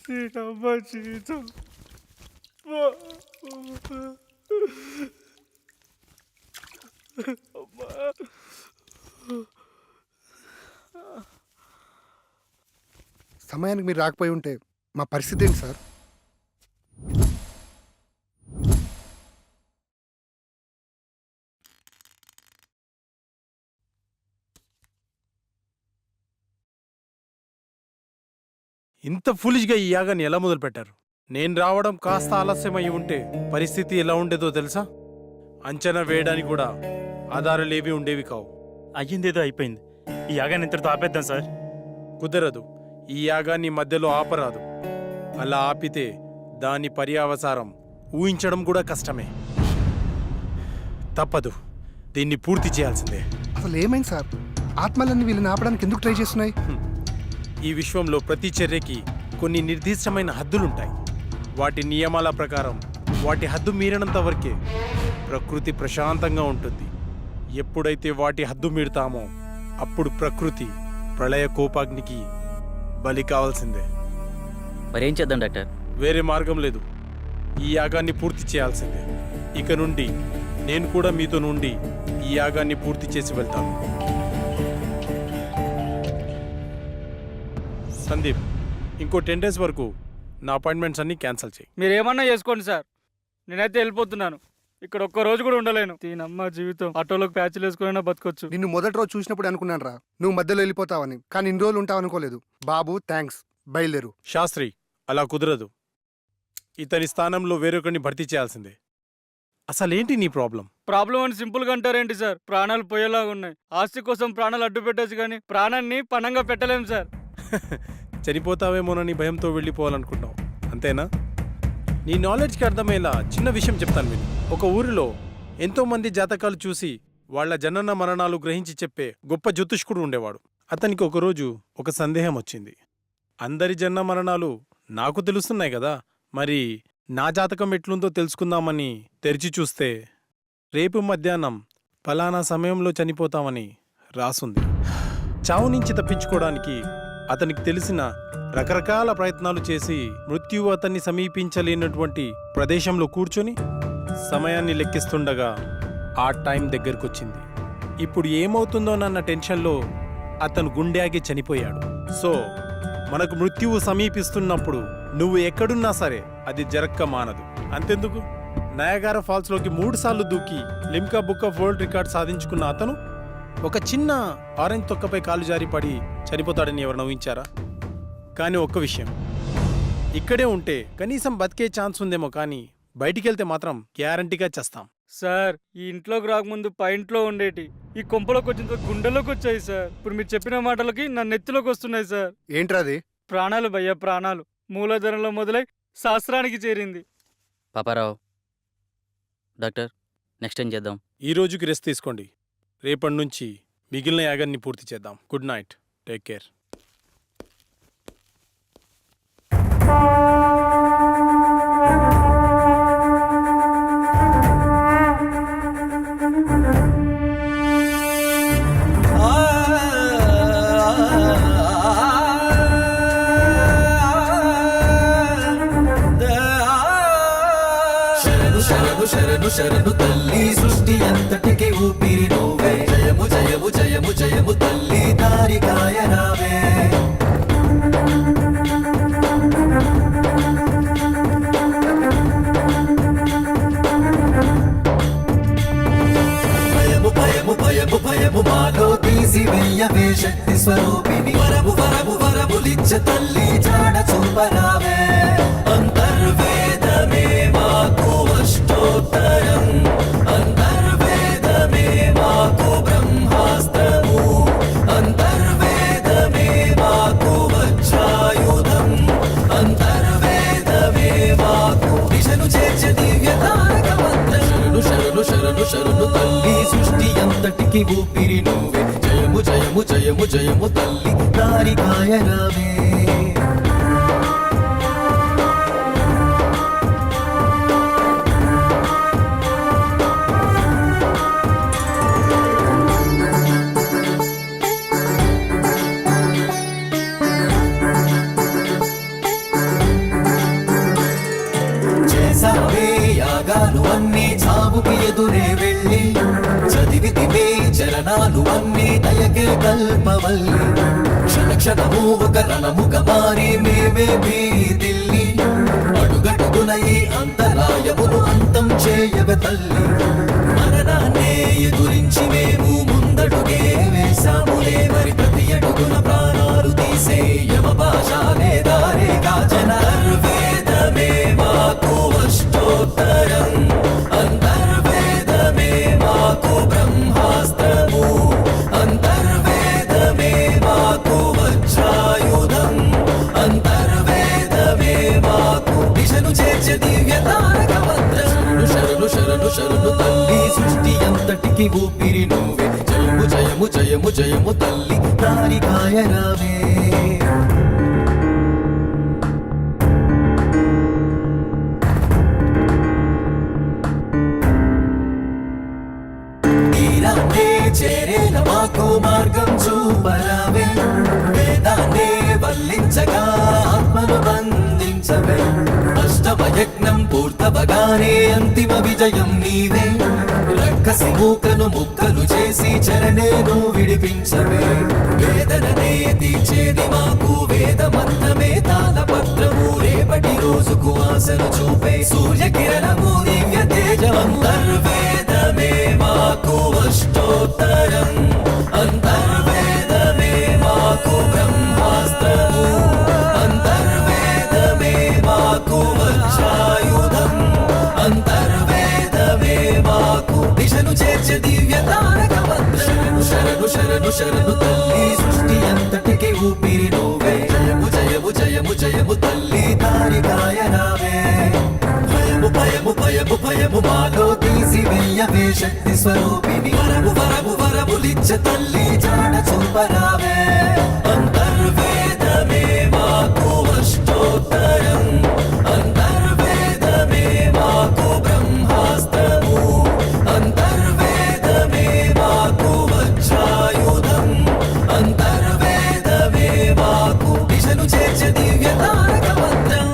సీతమ్మ జీవితం సమయానికి మీరు రాకపోయి ఉంటే మా పరిస్థితి ఏంటి సార్? ఇంత ఫులిష్గా ఈ యాగాన్ని ఎలా మొదలుపెట్టారు? నేను రావడం కాస్త ఆలస్యమై ఉంటే పరిస్థితి ఎలా ఉండేదో తెలుసా? అంచనా వేయడానికి కూడా ఆధారాలేవి ఉండేవి కావు. అయ్యిందేదో అయిపోయింది. ఈ యాగాన్ని ఇంతటితో ఆపేద్దాం సార్. కుదరదు. ఈ యాగాన్ని మధ్యలో ఆపరాదు. అలా ఆపితే దాని పర్యావసారం ఊహించడం కూడా కష్టమే. తప్పదు, దీన్ని పూర్తి చేయాల్సిందే. అసలు ఏమైంది సార్? ఆత్మలన్నీ వీళ్ళని ఆపడానికి ఎందుకు ట్రై చేస్తున్నాయి? ఈ విశ్వంలో ప్రతి చర్యకి కొన్ని నిర్దిష్టమైన హద్దులుంటాయి. వాటి నియమాల ప్రకారం వాటి హద్దు మీరినంత వరకే ప్రకృతి ప్రశాంతంగా ఉంటుంది. ఎప్పుడైతే వాటి హద్దు మీరుతామో అప్పుడు ప్రకృతి ప్రళయ కోపాగ్నికి బలి కావాల్సిందే. మరేం చేద్దాం డాక్టర్? వేరే మార్గం లేదు. ఈ యాగాన్ని పూర్తి చేయాల్సిందే. ఇక నుండి నేను కూడా మీతో నుండి ఈ యాగాన్ని పూర్తి చేసి వెళ్తాను. సందీప్, ఇంకో 10 days వరకు నా అపాయింట్మెంట్స్ అన్ని క్యాన్సిల్ చేయి. మీరేమన్నా చేసుకోండి సార్, నేనైతే వెళ్ళిపోతున్నాను. ఇక్కడ ఒక్క రోజు కూడా ఉండలేను. దీనమ్మ జీవితం. ఆటోలోకి ప్యాచ్లు వేసుకున్నా బతకొచ్చు. నిన్ను మొదటి రోజు చూసినప్పుడు అనుకున్నాను రా నువ్వు మధ్యలో వెళ్ళిపోతావని, కానీ ఇన్ని రోజులు ఉంటావు అనుకోలేదు. బాబు థ్యాంక్స్, బయలుదేరు. శాస్త్రి, అలా కుదరదు. ఇతని స్థానంలో వేరొకరిని భర్తీ చేయాల్సిందే. అసలేంటి నీ ప్రాబ్లం? ప్రాబ్లం అని సింపుల్ గా అంటారేంటి సార్? ప్రాణాలు పోయేలాగా ఉన్నాయి. ఆస్తి కోసం ప్రాణాలు అడ్డు పెట్టచ్చు, కానీ ప్రాణాన్ని పణంగా పెట్టలేము సార్. చనిపోతావేమోనని భయంతో వెళ్ళిపోవాలనుకుంటావు, అంతేనా? నీ నాలెడ్జ్కి అర్థమయ్యేలా చిన్న విషయం చెప్తాను విను. ఒక ఊరిలో ఎంతో మంది జాతకాలు చూసి వాళ్ల జనన మరణాలు గ్రహించి చెప్పే గొప్ప జ్యోతిష్కుడు ఉండేవాడు. అతనికి ఒకరోజు ఒక సందేహం వచ్చింది. అందరి జనన మరణాలు నాకు తెలుస్తున్నాయి కదా, మరి నా జాతకం ఎట్లుందో తెలుసుకుందామని తెరిచి చూస్తే రేపు మధ్యాహ్నం ఫలానా సమయంలో చనిపోతామని రాసుంది. చావు నుంచి తప్పించుకోవడానికి అతనికి తెలిసిన రకరకాల ప్రయత్నాలు చేసి మృత్యువు అతన్ని సమీపించలేనటువంటి ప్రదేశంలో కూర్చొని సమయాన్ని లెక్కిస్తుండగా ఆ టైం దగ్గరకొచ్చింది. ఇప్పుడు ఏమవుతుందోనన్న టెన్షన్లో అతను గుండె చనిపోయాడు. సో మనకు మృత్యువు సమీపిస్తున్నప్పుడు నువ్వు ఎక్కడున్నా సరే అది జరక్క మానదు. అంతెందుకు, నయాగారా ఫాల్స్లోకి 3 సార్లు దూకి Limca book of world record సాధించుకున్న అతను ఒక చిన్న ఆరెంజ్ తొక్కపై కాలు జారి పడి చనిపోతాడని ఎవరు నవ్వించారా? కానీ ఒక్క విషయం, ఇక్కడే ఉంటే కనీసం బతికే ఛాన్స్ ఉందేమో, కానీ బయటికెళ్తే మాత్రం గ్యారంటీగా చేస్తాం. సార్, ఈ ఇంట్లోకి రాకముందు పైంట్లో ఉండేటి ఈ కొంపలోకి వచ్చిన గుండెలోకి వచ్చాయి సార్. ఇప్పుడు మీరు చెప్పిన మాటలకి నా నెత్తిలోకి వస్తున్నాయి సార్. ఏంట్రాది? ప్రాణాలు భయ్యా, ప్రాణాలు. మూలధనంలో మొదలై శాస్త్రానికి చేరింది. పాపారావు డాక్టర్, నెక్స్ట్ ఏం చేద్దాం? ఈ రోజుకి రెస్ట్ తీసుకోండి. రేపటి నుంచి మిగిలిన యాగాన్ని పూర్తి చేద్దాం. Good night, take care. శరణు శరణు తల్లి, సృష్టి అంతటికి ఊపిరి నువ్వే. జయము జయము జయము జయము తల్లి, దారి కాయరావే. భయము భయము భయము భయము మాలో తీసి వెయ్యవే శక్తి స్వరూపిణి. వరము వరము వరములిచ్చ తల్లి, జాడ చూపరావే. అంతర్వేదమే మాకు అష్టోత్తరం, అంతర్వేదమే మాకు బ్రహ్మాస్త్రము, అంతర్వేదమే మాకు వజ్రాయుధం, అంతర్వేదమే మాకు దిశను చేర్చే దివ్య తారక మంత్రం. శరణు శరణు శరణు శరణు తల్లి, సృష్టి అంతటికి ఊపిరి నువ్వే. జయము జయము జయము జయము తల్లి, దారి కాయరావే. చరణాలు అన్నీ దయకే కల్పవల్లి క్షణ క్షణము ఒక రణముగా మారి మేమే భీతిల్లి అడుగడుగున ఈ అంతరాయమును అంతం చేయవే తల్లి మరణాన్నే ఎదురించి మేము ముందడుగే వేశాములే మరి ప్రతి అడుగున ప్రాణాలు తీసే యమ భాషాలే దారే కాచన అంతర్వేదమే మాకు అష్టోత్తరం అంతర్వేదమే మాకు బ్రహ్మాస్త్రము అంతర్వేదమే మాకు వజ్రాయుధం అంతర్వేదమే మాకు దిశను చేర్చే దివ్య తారక మంత్రం శరణు శరణు శరణు తల్లి సృష్టి అంతటికి ఊపిరి నువ్వే జయము జయము జయము జయము తల్లి తారికాయ రావే తీరాన్నే చేరేల మాకు మార్గం చూపరావే వేదాన్నే వల్లించగా ఆత్మను బంధించవే అష్టమ యజ్ఞం పూర్తవగానే అంతిమ విజయం నీవే రక్కసి మూకను ముక్కలు చేసి చరణేను విడిపించవే వేదననే తీర్చేది మాకు వేదమంతమే తాళపత్రము రేపటి రోజుకు ఆశలు చూపే సూర్యకిరణము దివ్య తేజమంతర్వేదమే మాకు అష్టోత్తరం అంతర్వేదమే మాకు బ్రహ్మాస్త్రము అంతర్వేదమే మాకు వజ్రాయుధం అంతర్వేదమే మాకు దిశను చేర్చే దివ్య తారక మంత్రం శరణు శరణు శరణు తల్లి సృష్టి అంతటికి ఊపిరి నువ్వే జయము జయము జయము జయము తల్లి తారికాయ రావే భయము భయము భయము భయము మాలో తీసి వెయ్యవే శక్తి స్వరూపిణి వరము వరము వరములిచ్చ తల్లి జాడ చూపరావే అంతర్వేదమే మాకు అష్టోత్తరం అంతర్వేదమే మాకు బ్రహ్మాస్త్రము అంతర్వేదమే మాకు వజ్రాయుధం అంతర్వేదమే మాకు దిశను చేర్చే దివ్య తారక మంత్రం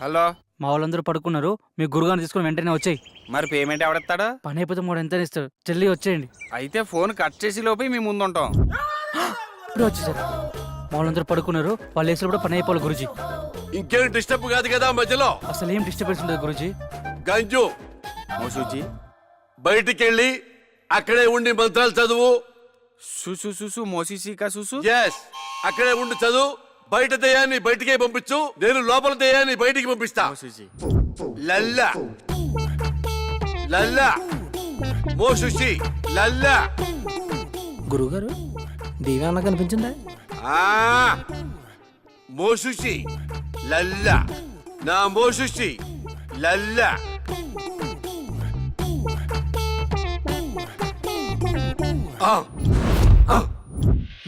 హలో, మా వాళ్ళందరూ పడుకున్నారు. మీ గురుగారిని తీసుకుని వెంటనే వచ్చేయి. మరి పేమెంట్ ఎవడెత్తాడు? పని అయిపోతే మూడు ఎంత ఇస్తారు? జల్దీ వచ్చేయండి. అయితే ఫోన్ కట్ చేసి లోపే మీ ముందుంటాం. ఇప్పుడు వచ్చేసారు. మా వాళ్ళందరూ పడుకున్నారు. వాళ్ళు వేసిన కూడా పని అయిపోవాలి గురుజీ. ఇంకేం డిస్టర్బ్ కాదు కదా మధ్యలో? అసలు ఏం డిస్టర్బెన్స్ ఉండదు గురుజీ. గంజు మోసూజీ బయటికి వెళ్ళి అక్కడే ఉండి మంత్రాలు చదువు. సుసు సుసు మోసీసీకా సుసు. ఎస్, అక్కడే ఉండి చదువు. బయట దయ్యాన్ని బయటికే పంపించు, నేను లోపల దయ్యాన్ని బయటికి పంపిస్తా. మోసూజీ లల్లా లల్లా మోసుషి లల్లా. గురుగారు దేవి అన్న కనిపించిందా? ఆ మోసుషి లల్లా, నా మోసుషి లల్లా.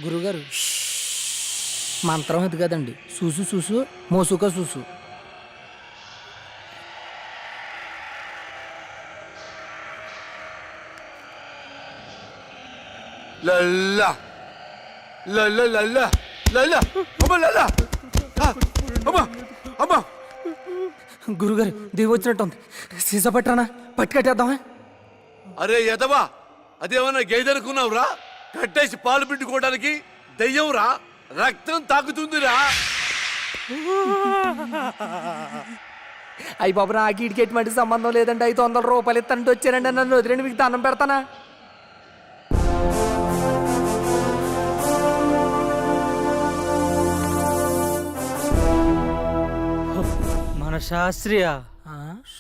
గురుగారు మంత్రం ఇది కదండి, చూసు చూసు మోసుక చూసు. లల్లా లల్లా లల్లా లల్లా అమ్మ లల్లా అమ్మ అమ్మ. గురుగారు దేవి వచ్చినట్టుంది. సీసా పట్టరానా? పట్టుకట్టేద్దామా? అరే ఎదవా, అదేమన్నా గేదెనుకున్నావురా? కట్టేసి పాలు పిండుకోవడానికి దెయ్యంరా, రక్తం తాకుతుందిరా. అయ్యి బాబు, నాకు ఈడికి ఎటువంటి సంబంధం లేదండి. 500 రూపాయలు ఇస్తానంటే వచ్చారండి. నన్ను వదిలేండి, మీకు దండం పెడతానా? మన శాస్త్రియా?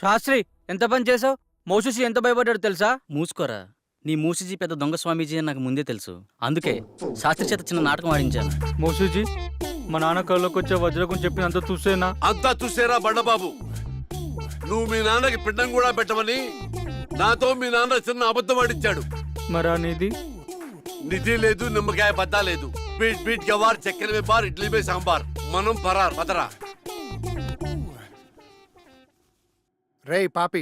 శాస్త్రి, ఎంత పని చేసావు? మోసూసి ఎంత భయపడ్డాడు తెలుసా? మూసుకోరా. నీ మూసిజీ పెద్ద దొంగ స్వామీజీ అని నాకు ముందే తెలుసు. అందుకే శాస్త్రి చేత చిన్న నాటకం ఆడించాను. మోసూజీ, మా నాన్న కళ్ళకి వచ్చే వజ్రకం చెప్పినంత చూసేనా? అంతా చూసేరా బండబాబు. నువ్వు మీ నాన్నకి పిండం కూడా పెట్టమని నాతో మీ నాన్న చిన్న అబద్ధం ఆడించాడు. మరా నీది? నిధి లేదు, నిమ్మకాయ బద్దా లేదు. బీట్ బీట్ గవార్, చక్కెర మే బార్, ఇడ్లీ మే సాంబార్. మనం పరార్ పదరా. రేయ్ పాపి,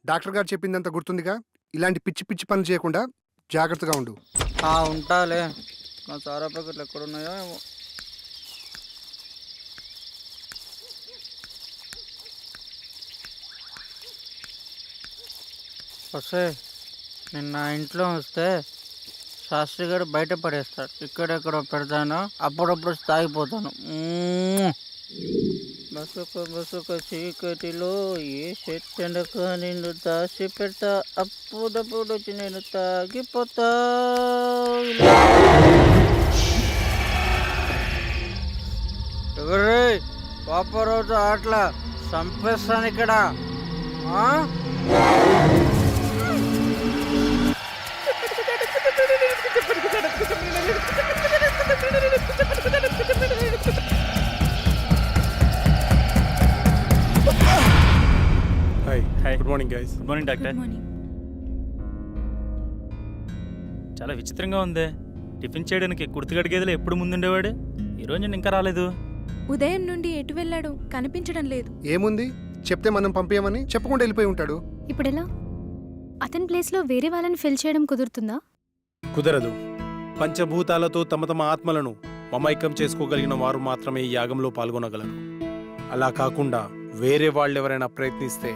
డాక్టర్ గారు చెప్పిందంత గుర్తుందిగా? ఇలాంటి పిచ్చి పిచ్చి పనులు చేయకుండా జాగ్రత్తగా ఉండు. ఉంటాలే. నా సారా ప్యాకెట్లు ఎక్కడున్నాయో ఏమో. వస్తే నేను నా ఇంట్లో వస్తే శాస్త్రి గారు బయట పడేస్తాడు. ఇక్కడెక్కడో పెడతాను, అప్పుడప్పుడు తాగిపోతాను. బసుక చీకటిలో ఏ చెట్టెండక నిన్ను దాచి పెడతా, అప్పుడప్పుడు వచ్చి నేను తాగిపోతా. ఎవరే పాపరావుతో ఆటలా చంపేస్తాను ఇక్కడ. ఆ? Hi hi. Good morning guys. Good morning doctor. చాలా విచిత్రంగా ఉంది. టిఫిన్ చేయడానికి కుర్తిగడి గేదెలు ఎప్పుడు ముందుండేవాడు, ఈరోజు నేను ఇంకా రాలేదు. ఉదయం నుండి ఎటు వెళ్ళాడు కనిపించడం లేదు. ఏముంది, చెప్తే మనం పంపించమని చెప్పకుండా వెళ్ళిపోయి ఉంటాడు. ఇప్పుడెలా? అతని ప్లేస్లో వేరే వాళ్ళని ఫిల్ చేయడం కుదురుతుందా? కుదరదు. పంచభూతాలతో తమ తమ ఆత్మలను మమైకం చేసుకోగలిగిన వారు మాత్రమే ఈ యాగంలో పాల్గొనగలరు. అలా కాకుండా వేరే వాళ్ళెవరైనా ప్రయత్నిస్తే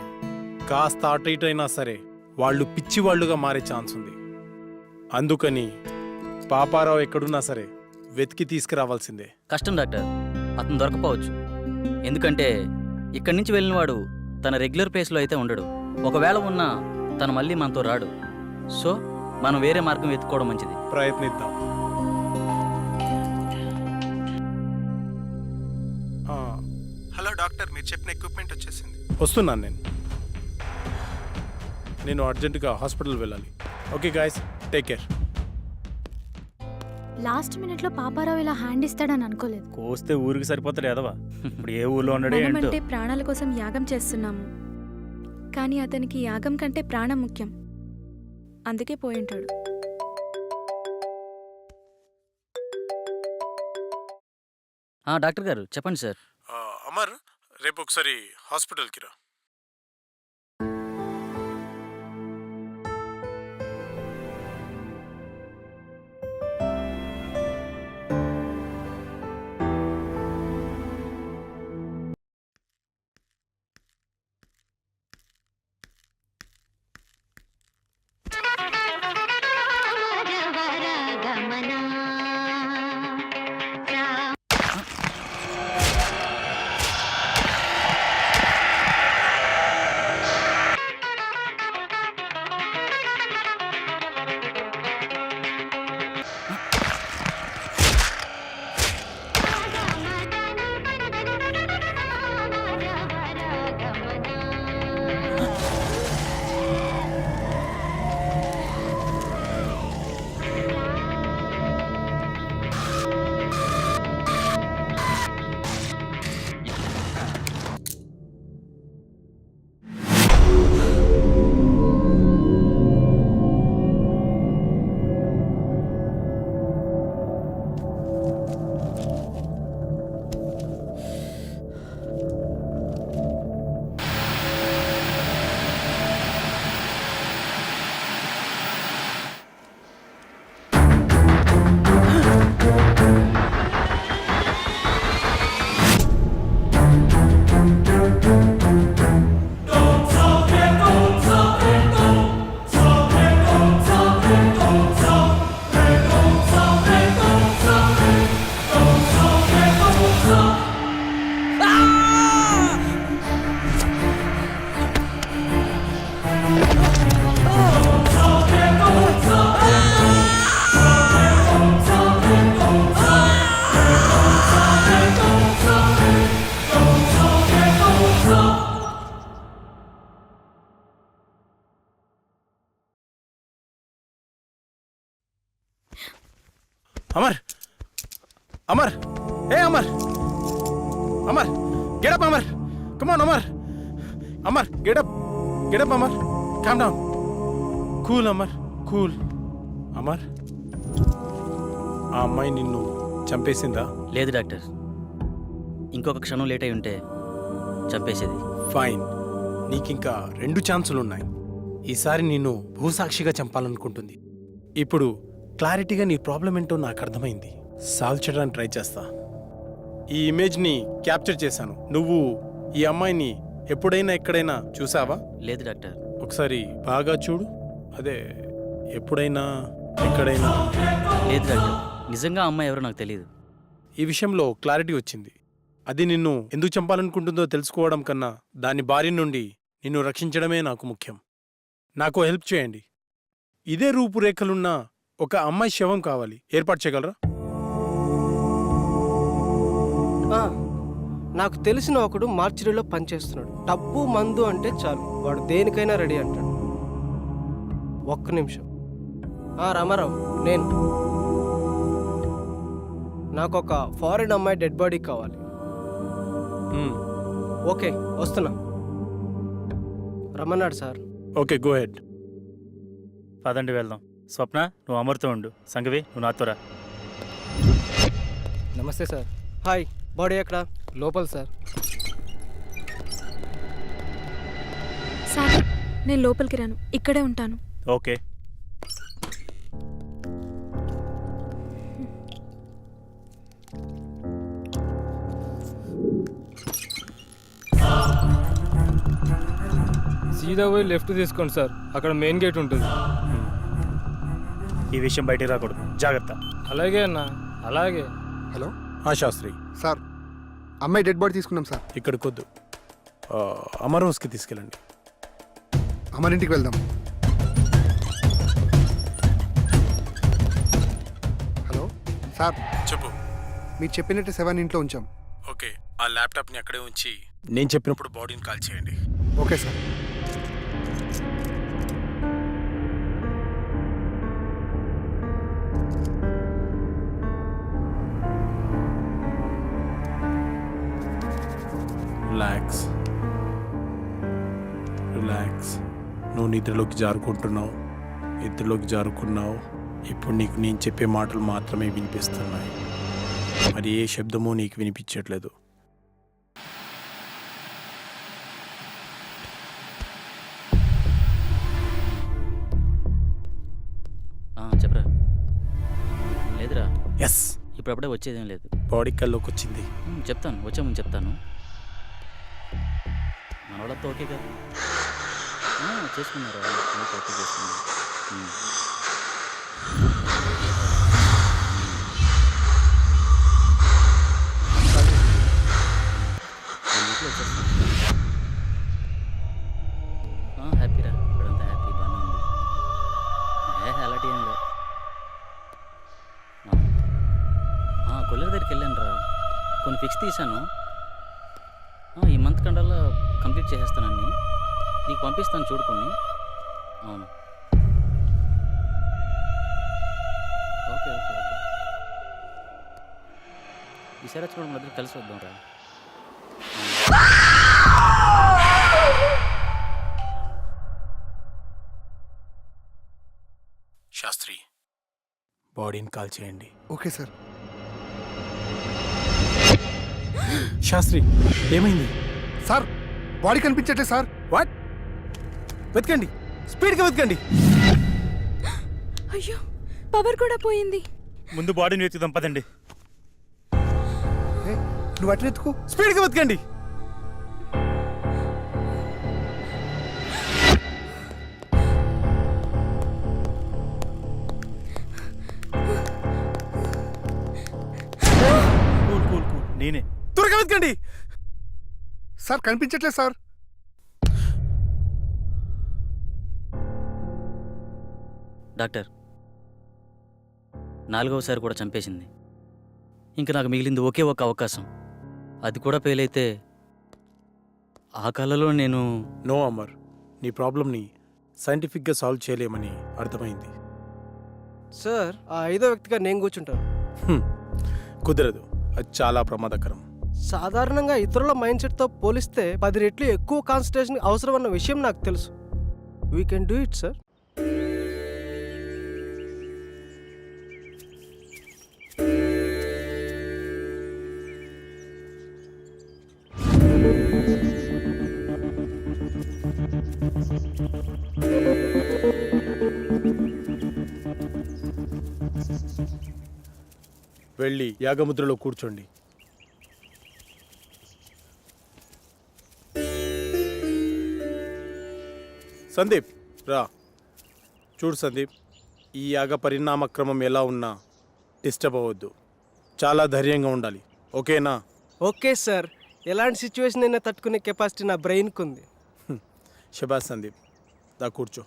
కాస్త అటు ఇటు అయినా సరే వాళ్ళు పిచ్చివాళ్లుగా మారే ఛాన్స్ ఉంది. అందుకని పాపారావు ఎక్కడున్నా సరే వెతికి తీసుకురావాల్సిందే. కష్టం డాక్టర్, అతను దొరకపోవచ్చు. ఎందుకంటే ఇక్కడి నుంచి వెళ్ళినవాడు తన రెగ్యులర్ ప్లేస్లో అయితే ఉండడు. ఒకవేళ ఉన్నా తను మళ్ళీ మనతో రాడు. సో మనం వేరే మార్గం వెతుక్కోవడం మంచిది. ప్రయత్నిద్దాం. హలో డాక్టర్, మీరు చెప్పిన ఎక్విప్మెంట్ వచ్చేసింది. వస్తున్నాను నేను అర్జెంటుగా హాస్పిటల్ వెళ్ళాలి. Okay guys, take care. Last మినిట్లో పాపారావు ఇలా హ్యాండ్ ఇస్తాడని అనుకోలేదు. కోస్తే ఊరికి సరిపోతాడు ఎదవా. ఇప్పుడు ఏ ఊర్లో ఉన్నాడే ఏంటో. మనమంటే ప్రాణాల కోసం యాగం చేస్తున్నాము, కానీ అతనికి యాగం కంటే ప్రాణం ముఖ్యం. అందుకే పోయింటాడు. డాక్టర్ గారు చెప్పండి సార్. అమర్, రేపు ఒకసారి హాస్పిటల్కి రా. అమర్, అమర్, ఏ Amar, Amar, get up Amar, come on Amar, Amar get up Amar, calm down, cool Amar, cool. Amar, ఆ అమ్మాయి నిన్ను చంపేసిందా? లేదు డాక్టర్, ఇంకొక క్షణం లేట్ అయి ఉంటే చంపేసేది. ఫైన్, నీకింకా 2 ఛాన్సులున్నాయి. ఈసారి నిన్ను భూసాక్షిగా చంపాలనుకుంటుంది. ఇప్పుడు క్లారిటీగా నీ ప్రాబ్లం ఏంటో నాకు అర్థమైంది. సాల్వ్ చేయడానికి ట్రై చేస్తా. ఈ ఇమేజ్ని క్యాప్చర్ చేశాను. నువ్వు ఈ అమ్మాయిని ఎప్పుడైనా ఎక్కడైనా చూసావా? లేదు డాక్టర్. ఒకసారి బాగా చూడు. అదే ఎప్పుడైనా ఎక్కడైనా. లేదు డాక్టర్, నిజంగా ఆ అమ్మాయి ఎవరో నాకు తెలియదు. ఈ విషయంలో క్లారిటీ వచ్చింది. అది నిన్ను ఎందుకు చంపాలనుకుంటుందో తెలుసుకోవడం కన్నా దాని బారి నుండి నిన్ను రక్షించడమే నాకు ముఖ్యం. నాకు హెల్ప్ చేయండి. ఇదే రూపురేఖలున్న ఒక అమ్మాయి శవం కావాలి. ఏర్పాటు చేయగలరా? నాకు తెలిసిన ఒకడు మార్చిరీలో పనిచేస్తున్నాడు. డబ్బు మందు అంటే చాలు, వాడు దేనికైనా రెడీ అంటాడు. ఒక్క నిమిషం. రామారావు, నేను నాకు ఒక ఫారిన్ అమ్మాయి డెడ్ బాడీ కావాలి. ఓకే, వస్తున్నా. రమ్మన్నాడు సార్. Okay, go head. పదండి వెళ్దాం. స్వప్న, నువ్వు అమరుతో ఉండు. సంగవి, నువ్వు నాతో రా. నమస్తే సార్. హాయ్, బాడీ ఎక్కడ? లోపల సార్. సాగర్, నేను లోపలికి రాను, ఇక్కడే ఉంటాను. ఓకే. సీదా పోయి లెఫ్ట్ తీసుకోండి సార్, అక్కడ మెయిన్ గేట్ ఉంటుంది. ఈ విషయం బయటికి రాకూడదు, జాగ్రత్త. అలాగే అన్న, అలాగే. హలో శాస్త్రి సార్, అమ్మాయి డెడ్ బాడీ తీసుకున్నాం సార్. ఇక్కడికొద్దు, అమర్ హౌస్కి తీసుకెళ్ళండి. అమరింటికి వెళ్దాం. హలో సార్, చెప్పు. మీరు చెప్పినట్టు 7 ఇంట్లో ఉంచాం. ఓకే, ఆ ల్యాప్టాప్ని అక్కడే ఉంచి నేను చెప్పినప్పుడు బాడీని కాల్ చేయండి. Okay sir. Relax, relax. నువ్వు నిద్రలోకి జారుకుంటున్నావు, నిద్రలోకి జారుకున్నావు. ఇప్పుడు నీకు నేను చెప్పే మాటలు మాత్రమే వినిపిస్తున్నాయి, మరి ఏ శబ్దమూ నీకు వినిపించట్లేదు. చెప్పరా. లేదురా, ఎస్, ఇప్పుడప్పుడే వచ్చేదేం లేదు. బాడీ కల్లోకి వచ్చింది. చెప్తాను, వచ్చే ముందు చెప్తాను. మన వాళ్ళతో ఓకే కదా? చేసుకున్నారా? ఓకే, చేసుకున్నారు. హ్యాపీరా, ఇప్పుడంతా హ్యాపీ, బాగానే ఉంది. అలాంటి ఏం లేదు. కొల్లెర దగ్గరికి వెళ్ళాను రా, కొన్ని ఫిక్స్ తీశాను. ఈ మంత్ కండల్లా కంప్లీట్ చేసేస్తానని నీకు పంపిస్తాను, చూడుకొని. అవును, ఓకే ఓకే ఓకే. ఈసారి వచ్చినప్పుడు మన దగ్గర కలిసి వద్దాం రా. శాస్త్రి, బాడీని కాల్ చేయండి. Okay sir. శాస్త్రి, ఏమైంది? సార్, బాడీ కనిపించట్లేదు సార్. వాట్? వెతకండి, స్పీడ్గా వెతకండి. అయ్యో, పవర్ కూడా పోయింది. ముందు బాడీని వెతుకుదాం, పదండి. నువ్వు అట్లా ఎత్తుకో. స్పీడ్గా వెతకండి. కూల్ కూల్ కూల్, నేనే. త్వరగా వెతకండి. సార్, కనిపించట్లేదు సార్. డాక్టర్, 4వసారి కూడా చంపేసింది. ఇంకా నాకు మిగిలింది ఒకే ఒక అవకాశం. అది కూడా ఫెయిల్ అయితే ఆ కాలంలో నేను... నో అమర్, నీ ప్రాబ్లమ్ని సైంటిఫిక్గా సాల్వ్ చేయలేమని అర్థమైంది. సార్, ఆ 5వ వ్యక్తిగా నేను కూర్చుంటాను. కుదరదు, అది చాలా ప్రమాదకరం. సాధారణంగా ఇతరుల మైండ్ సెట్తో పోలిస్తే 10 రెట్లు ఎక్కువ కాన్సన్ట్రేషన్ అవసరం అన్న విషయం నాకు తెలుసు. We can do it sir. వెళ్ళి యాగముద్రలో కూర్చోండి. సందీప్ రా. చూడు సందీప్, ఈ యాగ పరిణామక్రమం ఎలా ఉన్నా డిస్టర్బ్ అవ్వద్దు. చాలా ధైర్యంగా ఉండాలి, ఓకేనా? ఓకే సార్, ఎలాంటి సిచ్యువేషన్ అయినా తట్టుకునే కెపాసిటీ నా బ్రెయిన్కి ఉంది. శబాష్ సందీప్, దా కూర్చో.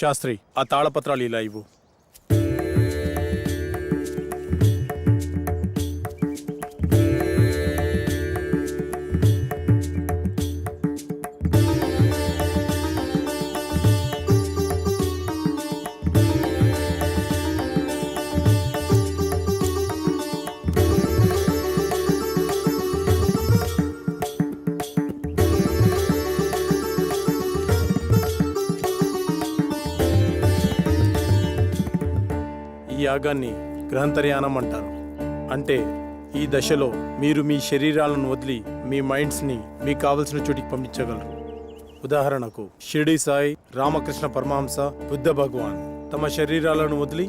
శాస్త్రి, ఆ తాళపత్రాలు ఇలా ఇవ్వు. ఈ యాగాన్ని గ్రహంతర్యానం అంటారు. అంటే ఈ దశలో మీరు మీ శరీరాలను వదిలి మీ మైండ్స్ని మీకు కావలసిన చోటికి పంపించగలరు. ఉదాహరణకు షిరిడి సాయి, రామకృష్ణ పరమహంస, బుద్ధ భగవాన్ తమ శరీరాలను వదిలి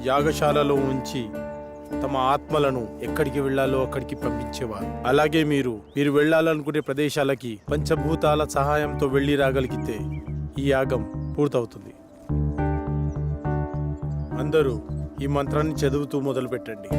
యాగశాలలో ఉంచి తమ ఆత్మలను ఎక్కడికి వెళ్ళాలో అక్కడికి పంపించేవారు. అలాగే మీరు వెళ్ళాలనుకునే ప్రదేశాలకి పంచభూతాల సహాయంతో వెళ్ళి రాగలిగితే ఈ యాగం పూర్తవుతుంది. అందరూ ఈ మంత్రాన్ని చదువుతూ మొదలు పెట్టండి.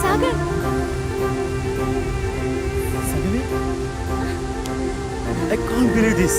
Sagar, I can't believe this.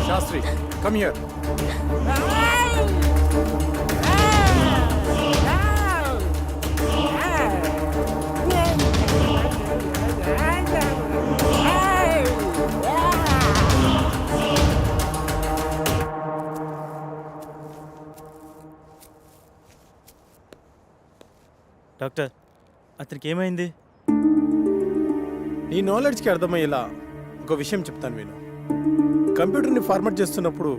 Shastri, come here. Doctor, అతనికి ఏమైంది? నీ నాలెడ్జ్కి అర్థమయ్యేలా ఒక విషయం చెప్తాను విను. కంప్యూటర్ని ఫార్మాట్ చేస్తున్నప్పుడు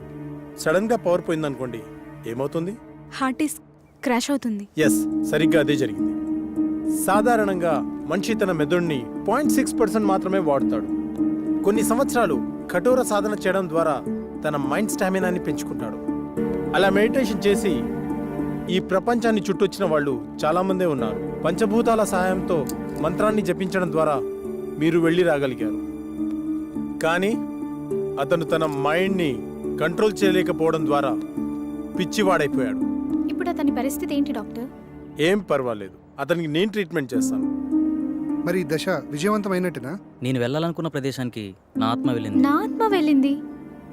సడన్గా పవర్ పోయిందనుకోండి, ఏమవుతుంది? హార్డ్ డిస్క్ క్రాష్ అవుతుంది. ఎస్, సరిగ్గా అదే జరిగింది. సాధారణంగా మనిషి తన మెదడుని 0.6% మాత్రమే వాడుతాడు. కొన్ని సంవత్సరాలు కఠోర సాధన చేయడం ద్వారా తన మైండ్ స్టామినాని పెంచుకుంటాడు. అలా మెడిటేషన్ చేసి ఈ ప్రపంచాన్ని చుట్టొచ్చిన వాళ్ళు చాలామందే ఉన్నారు. పంచభూతాల సహాయంతో మంత్రాన్ని జపించడం ద్వారా మీరు వెళ్ళి రాగలిగారు. కానీ అతను తన మైండ్ని కంట్రోల్ చేయలేకపోవడం ద్వారా పిచ్చివాడైపోయాడు. ఇప్పుడు అతని పరిస్థితి ఏంటి డాక్టర్? ఏం పర్వాలేదు, అతనికి నేను ట్రీట్మెంట్ చేస్తాను. మరి ఈ దశ విజయవంతమైనట్టునా? నేను వెళ్ళాలనుకున్న ప్రదేశానికి నా ఆత్మ వెళ్ళింది. నా ఆత్మ వెళ్ళింది,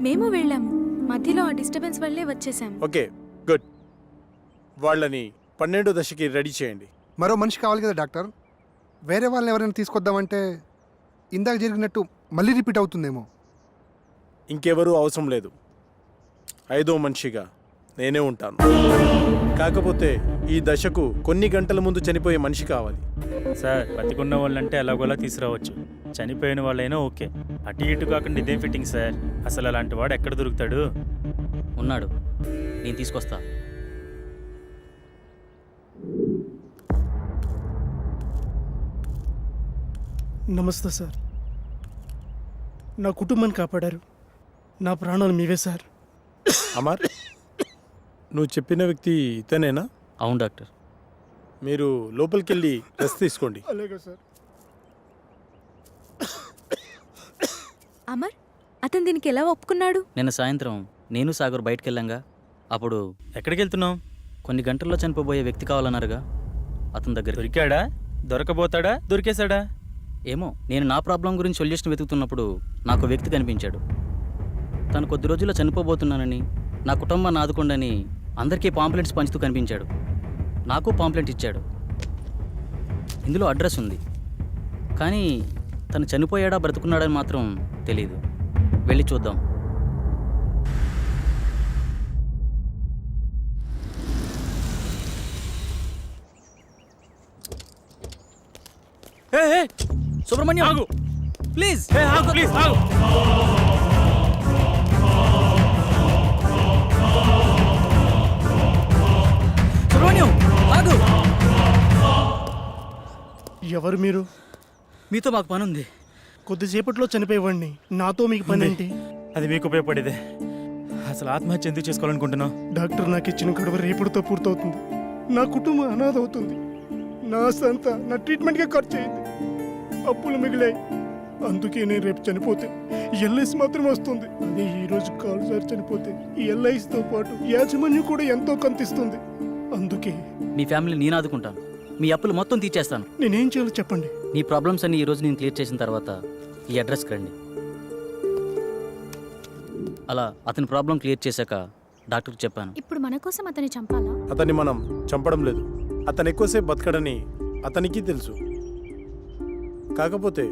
మేము వెళ్ళాము. మధ్యలో ఆ డిస్టర్బెన్స్ వల్లే వచ్చేసాం. Okay, good. వాళ్ళని 12వ దశకి రెడీ చేయండి. మరో మనిషి కావాలి కదా డాక్టర్. వేరే వాళ్ళని ఎవరైనా తీసుకొద్దామంటే ఇందాక జరిగినట్టు మళ్ళీ రిపీట్ అవుతుందేమో. ఇంకెవరూ అవసరం లేదు. 5వ మనిషిగా నేనే ఉంటాను. కాకపోతే ఈ దశకు కొన్ని గంటల ముందు చనిపోయే మనిషి కావాలి. సార్, బతికున్న వాళ్ళంటే ఎలాగోలా తీసుకురావచ్చు. చనిపోయిన వాళ్ళైనా ఓకే, అటు ఇటు కాకుండా ఇదేం ఫిట్టింగ్ సార్. అసలు అలాంటి వాడు ఎక్కడ దొరుకుతాడు? ఉన్నాడు, నేను తీసుకొస్తా. నమస్తే సార్. నా కుటుంబాన్ని కాపాడారు. నా ప్రాణాలు మీవే సార్. అమర్, నువ్వు చెప్పిన వ్యక్తి ఇతనేనా? అవును డాక్టర్. మీరు లోపలికి వెళ్ళి రెస్ట్ తీసుకోండి. అలాగే సార్. అమర్, అతను దీనికి ఎలా ఒప్పుకున్నాడు? నిన్న సాయంత్రం నేను సాగర్ బయటకు వెళ్ళాంగా, అప్పుడు ఎక్కడికి వెళ్తున్నావు? కొన్ని గంటల్లో చనిపోబోయే వ్యక్తి కావాలన్నారుగా, అతని దగ్గర. దొరికాడా? దొరకబోతాడా? దొరికేశాడా? ఏమో, నేను నా ప్రాబ్లం గురించి సొల్యూషన్ వెతుకుతున్నప్పుడు నాకు వ్యక్తి కనిపించాడు. తను కొద్ది రోజుల్లో చనిపోబోతున్నానని, నా కుటుంబాన్ని ఆదుకోండని అందరికీ పాంప్లెంట్స్ పంచుతూ కనిపించాడు. నాకు పాంప్లెంట్ ఇచ్చాడు. ఇందులో అడ్రస్ ఉంది, కానీ తను చనిపోయాడా బ్రతుకున్నాడని మాత్రం తెలీదు. వెళ్ళి చూద్దాం. సుబ్రహ్మణ్యం, ఆగు ప్లీజ్. ఆగు, ప్లీజ్ ఆగు. సుబ్రహ్మణ్యం ఆగు. ఎవరు మీరు? మీతో మాకు పని ఉంది. కొద్దిసేపట్లో చనిపోయేవాడిని, నాతో మీకు పని ఏంటి? అది మీకు ఉపయోగపడేదే. అసలు ఆత్మహత్య ఎందుకు చేసుకోవాలనుకుంటున్నావు? డాక్టర్ నాకు ఇచ్చిన గడువు రేపటితో పూర్తవుతుంది. నా కుటుంబం అనాథ అవుతుంది. నా సంత నా ట్రీట్మెంట్గా ఖర్చు అయింది. అప్పులు మిగిలాయి. అందుకే నేను రేపు చనిపోతే ఎల్ఐసి మాత్రం వస్తుంది. అదే ఈ రోజు కాలు సార్ చనిపోతే ఈ ఎల్ఐసితో పాటు యాజమాన్యం కూడా ఎంతో కంతిస్తుంది. అందుకే మీ ఫ్యామిలీ నేను ఆదుకుంటాను. మీ అప్పులు మొత్తం తీర్చేస్తాను. నేనేం చేయాలో చెప్పండి. మీ ప్రాబ్లమ్స్ అన్ని ఈ రోజు నేను క్లియర్ చేసిన తర్వాత ఈ అడ్రస్కి రండి. అలా అతని ప్రాబ్లం క్లియర్ చేశాక డాక్టర్కి చెప్పాను. ఇప్పుడు మన కోసం అతన్ని చంపాలా? అతన్ని మనం చంపడం లేదు. అతను ఎక్కువసేపు బతకడని అతనికి తెలుసు. కాకపోతే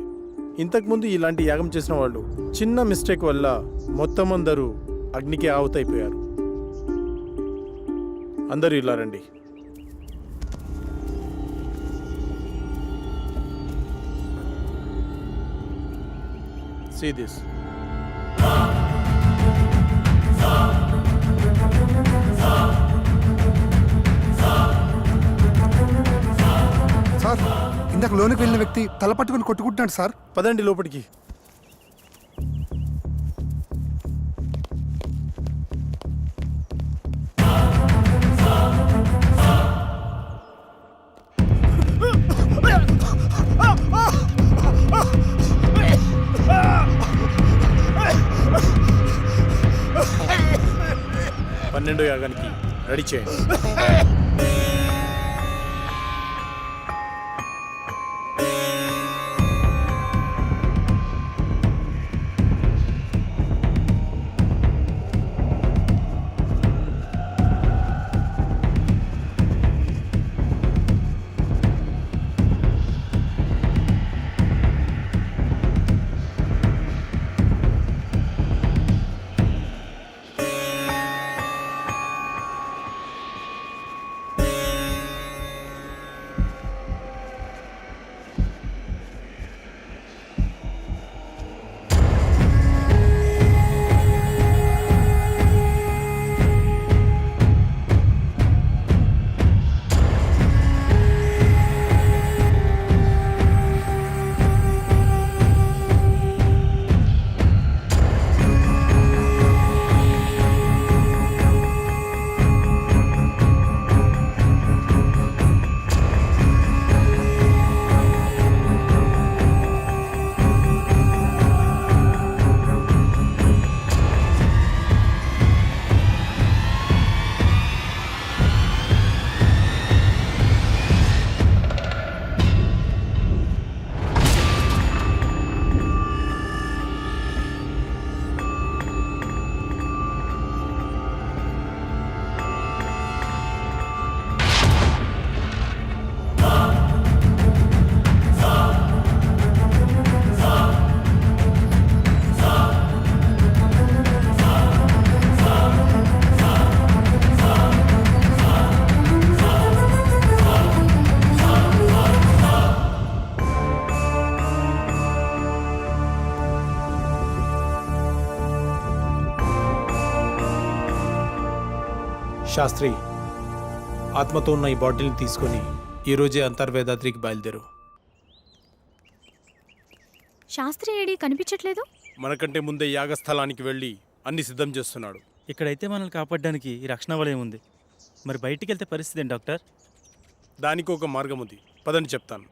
ఇంతకుముందు ఇలాంటి యాగం చేసిన వాళ్ళు చిన్న మిస్టేక్ వల్ల మొత్తం అందరూ అగ్నికి ఆహుతైపోయారు. అందరూ ఇలా రండి. See this. సార్, ఇందాక లోనికి వెళ్ళిన వ్యక్తి తల పట్టుకుని కొట్టుకుంటున్నాడు సార్. పదండి లోపలికి. పన్నెండో యాగానికి రెడీ చేయండి. శాస్త్రి, ఆత్మతో ఉన్న ఈ బాటిల్ని తీసుకొని ఈరోజే అంతర్వేదాద్రికి బయలుదేరు. శాస్త్రి ఏడి కనిపించట్లేదు. మనకంటే ముందే యాగస్థలానికి వెళ్ళి అన్ని సిద్ధం చేస్తున్నాడు. ఇక్కడైతే మనల్ని కాపాడడానికి ఈ రక్షణ వలయం ఉంది. మరి బయటికి వెళ్తే పరిస్థితి ఏంటి డాక్టర్? దానికి ఒక మార్గం ఉంది, పదని చెప్తాను.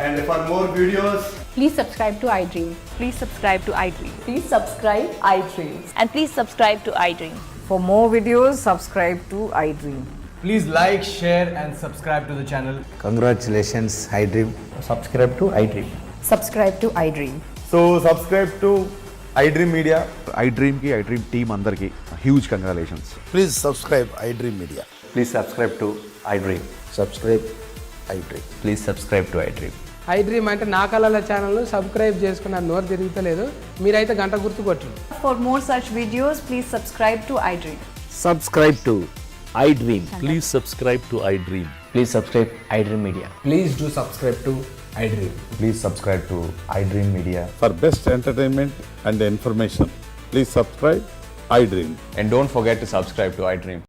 And for more videos, Please subscribe to iDream. Please subscribe to iDream. Please subscribe iDream. And please subscribe to iDream. For more videos, subscribe to iDream. Please like, share and subscribe to the channel. Congratulations, iDream. Subscribe to iDream. Subscribe to iDream. so subscribe to iDream Media. iDream ki iDream team andarki huge congratulations. Please subscribe iDream Media. Please subscribe to iDream. Subscribe iDream. Please subscribe to iDream. iDream అంటే నా కళల ఛానల్ను subscribe చేసుకున్న నోరు తిరుగుతలేదు. మీరైతే గంట గుర్తు కొట్టండి. For more such videos, please subscribe to iDream. Subscribe to iDream. Please subscribe to iDream. Please subscribe iDream Media. Please do subscribe to iDream. Please subscribe to iDream Media. For best entertainment and information, please subscribe iDream. And don't forget to subscribe to iDream.